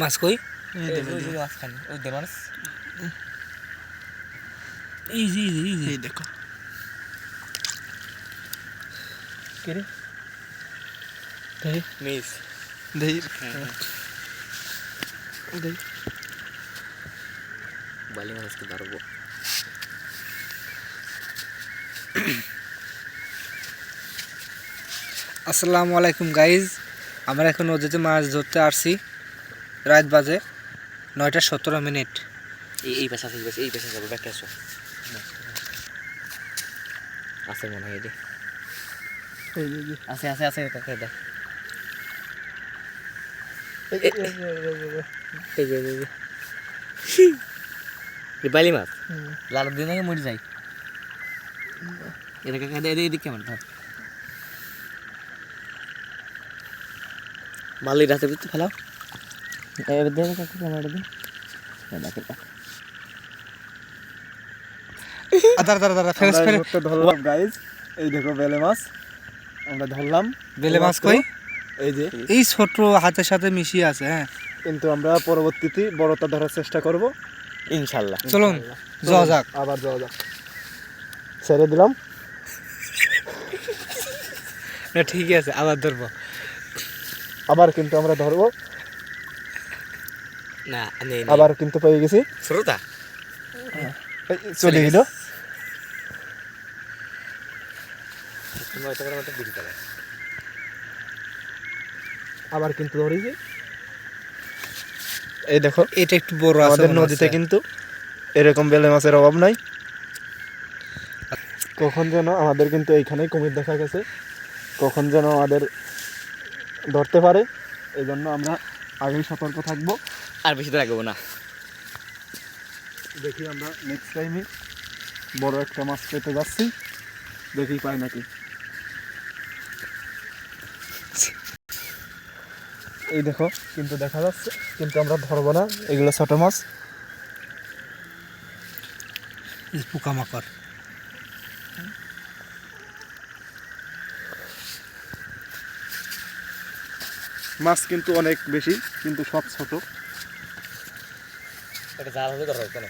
মাছ কই? মাছ খানি ওই দে মাছ এই দেখো কে রে দেই মিস দেই দেই বালি মাছকে ধরবো। আসসালামু আলাইকুম গাইজ, আমরা এখন নদীতে মাছ ধরতে আসছি। রাত বাজে 9:17। এই পাশে আছে এই পাশে যাবো ব্যাক আসো আছে মনে হয় এদি আছে আছে আছে কাকে দেখ এই বালি মাছ লাল দিন আগে মরে যায় এটা কাকে দে এদিকে কেমন ধর মালি রাতে ভিতরে ফেলাও এর দে কাকে ক্যামেরা দে দেখে দাঁড়া ফেরেস ফেরে ধরলাম গাইজ, এই দেখো বেলে মাছ আমরা ধরলাম। বেলে মাছ কই? এই যে এই ছোট হাতের সাথে মিশিয়ে আছে। হ্যাঁ, কিন্তু আমরা পরবর্তীতে বড়টা ধরার চেষ্টা করব ইনশাআল্লাহ। চলুন যাওয়া যাক। আবার যাওয়া যাক, ছেড়ে দিলাম। না ঠিক আছে, আবার ধরবো। আবার কিন্তু আমরা ধরবো, না নেই আবার কিন্তু পেয়ে গেছি। শ্রোতা চলে গেল। তোমরা এটা করে মত বিক্রি করে আবার কিন্তু ধরেছি। এই দেখো এটা একটু বড় আছে আমাদের নদীতে, কিন্তু এরকম বেলে মাছের অভাব নাই। কখন যেন আমাদের কিন্তু এইখানেই কুমির দেখা গেছে, কখন যেন আমাদের ধরতে পারে, এই জন্য আমরা আগেই সতর্ক থাকবো। আর বেশি তো রাখবো না। দেখি আমরা নেক্সট টাইমে বড় একটা মাছ পেতে যাচ্ছি, দেখি পাই নাকি। এই দেখো কিন্তু দেখা যাচ্ছে, কিন্তু আমরা ধরবো না, এগুলো ছোট মাছ। পোকামাকড়। মাছ কিন্তু অনেক বেশি, কিন্তু সব ছোট। এটা জাল হবে ধরা হতো না।